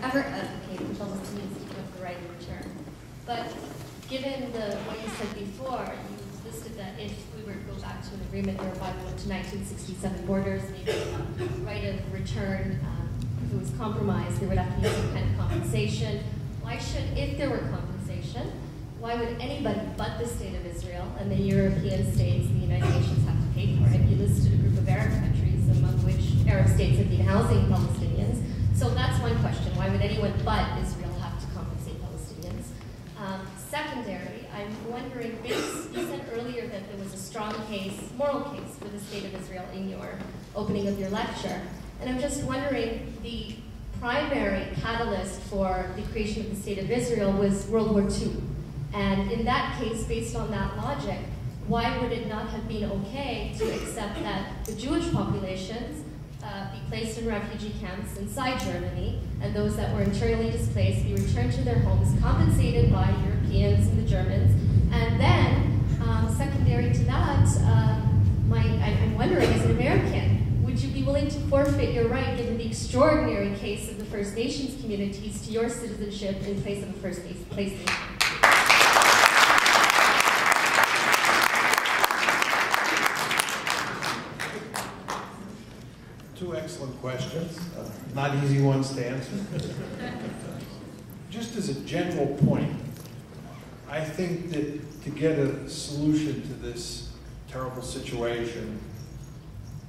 ever advocating Palestinians to give up the right of return. But given what you said before, you listed that if we were to go back to an agreement whereby we went to 1967 borders, maybe the right of return, if it was compromised, there would have to be some kind of compensation. Why should, if there were compensation, why would anybody but the State of Israel and the European states, the United Nations, have to pay for it? You listed a group of Arab countries, among which Arab states have been housing Palestinians. So that's one question. Why would anyone but Israel have to compensate Palestinians? Secondary, I'm wondering, you said earlier that there was a strong case, moral case, for the State of Israel in your opening of your lecture. And I'm just wondering, the primary catalyst for the creation of the State of Israel was World War II. And in that case, based on that logic, why would it not have been okay to accept that the Jewish populations be placed in refugee camps inside Germany, and those that were internally displaced be returned to their homes, compensated by Europeans and the Germans? And then, secondary to that, I'm wondering, as an American, would you be willing to forfeit your right, given the extraordinary case of the First Nations communities, to your citizenship in place of a First Nation? Two excellent questions, not easy ones to answer. Just as a general point, I think that to get a solution to this terrible situation,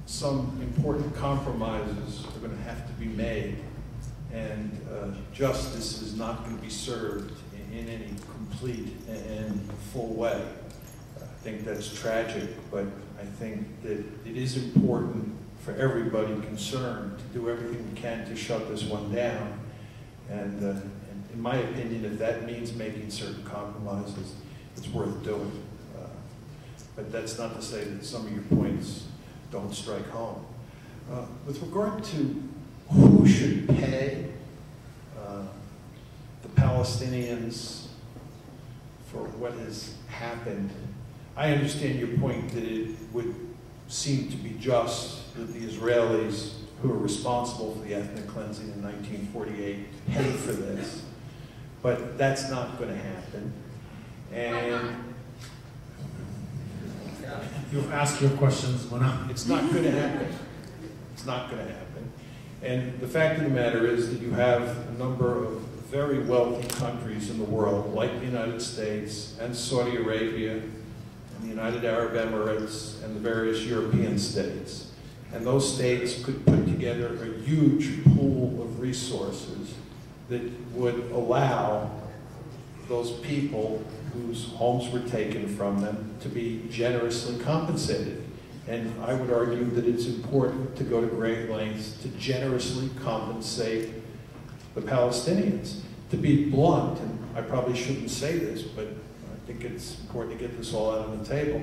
some important compromises are going to have to be made, and justice is not going to be served in any complete and full way. I think that's tragic, but I think that it is important for everybody concerned to do everything we can to shut this one down. And in my opinion, if that means making certain compromises, it's worth doing. But that's not to say that some of your points don't strike home. With regard to who should pay the Palestinians for what has happened, I understand your point that it would seem to be just that the Israelis, who are responsible for the ethnic cleansing in 1948, pay for this. But that's not going to happen. And you've asked your questions, Mona. It's not going to happen. It's not going to happen. And the fact of the matter is that you have a number of very wealthy countries in the world, like the United States and Saudi Arabia, and the United Arab Emirates, and the various European states. And those states could put together a huge pool of resources that would allow those people whose homes were taken from them to be generously compensated. And I would argue that it's important to go to great lengths to generously compensate the Palestinians. To be blunt, and I probably shouldn't say this, but I think it's important to get this all out on the table,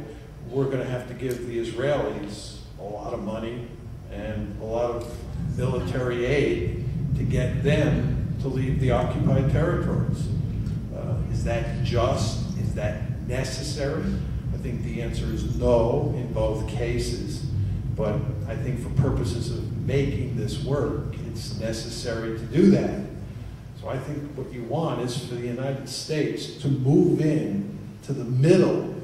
we're going to have to give the Israelis a lot of money and a lot of military aid to get them to leave the occupied territories. Is that just? Is that necessary? I think the answer is no in both cases, but I think for purposes of making this work, it's necessary to do that. So I think what you want is for the United States to move in to the middle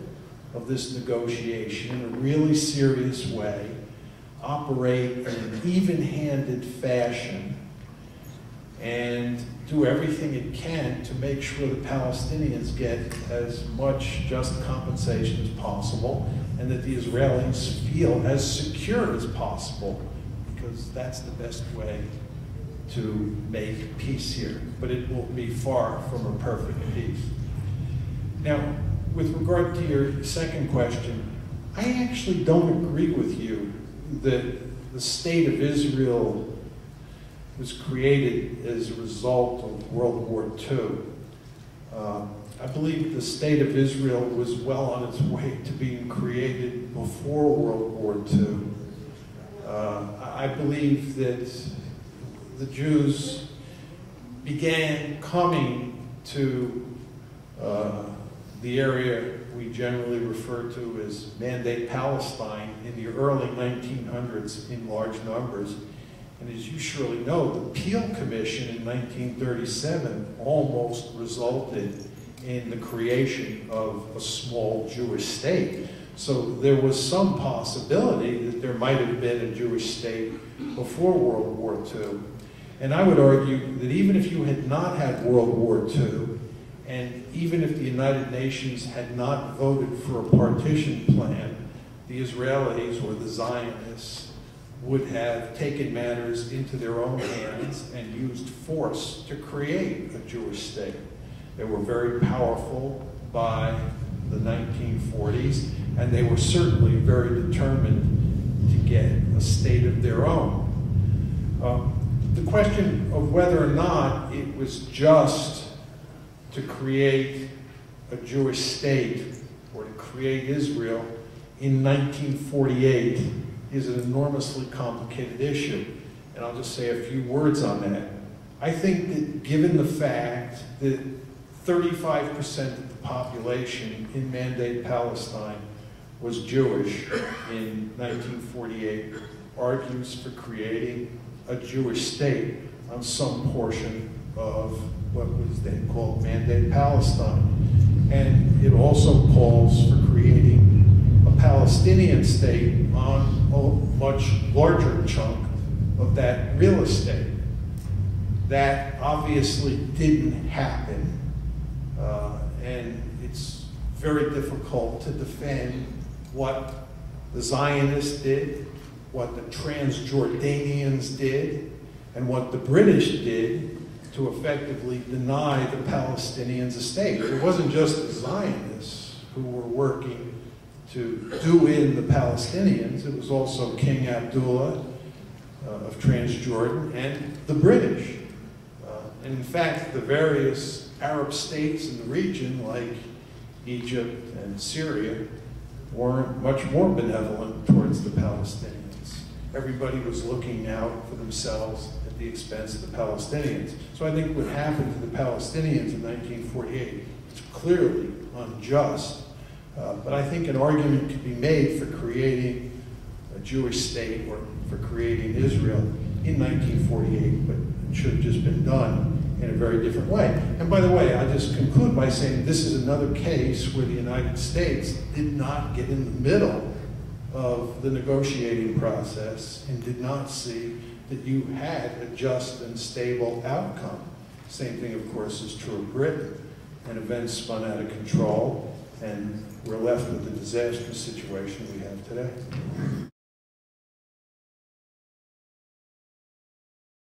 of this negotiation in a really serious way, operate in an even-handed fashion, and do everything it can to make sure the Palestinians get as much just compensation as possible, and that the Israelis feel as secure as possible, because that's the best way to make peace here. But it will be far from a perfect peace. Now, with regard to your second question, I actually don't agree with you that the State of Israel was created as a result of World War II. I believe the State of Israel was well on its way to being created before World War II. I believe that the Jews began coming to the area we generally refer to as Mandate Palestine in the early 1900s in large numbers. And as you surely know, the Peel Commission in 1937 almost resulted in the creation of a small Jewish state. So there was some possibility that there might have been a Jewish state before World War II. And I would argue that even if you had not had World War II, and even if the United Nations had not voted for a partition plan, the Israelis or the Zionists would have taken matters into their own hands and used force to create a Jewish state. They were very powerful by the 1940s, and they were certainly very determined to get a state of their own. The question of whether or not it was just to create a Jewish state or to create Israel in 1948 is an enormously complicated issue. And I'll just say a few words on that. I think that given the fact that 35% of the population in Mandate Palestine was Jewish in 1948, argues for creating a Jewish state on some portion of what was then called Mandate Palestine. And it also calls for creating a Palestinian state on a much larger chunk of that real estate. That obviously didn't happen, and it's very difficult to defend what the Zionists did, what the Transjordanians did, and what the British did to effectively deny the Palestinians a state. It wasn't just the Zionists who were working to do in the Palestinians, it was also King Abdullah of Transjordan and the British. And in fact, the various Arab states in the region, like Egypt and Syria, were much more benevolent towards the Palestinians. Everybody was looking out for themselves at the expense of the Palestinians. So I think what happened to the Palestinians in 1948 is clearly unjust, but I think an argument could be made for creating a Jewish state or for creating Israel in 1948, but it should have just been done in a very different way. And by the way, I just conclude by saying this is another case where the United States did not get in the middle of the negotiating process and did not see that you had a just and stable outcome. Same thing, of course, is true of Britain. And events spun out of control, and we're left with the disastrous situation we have today.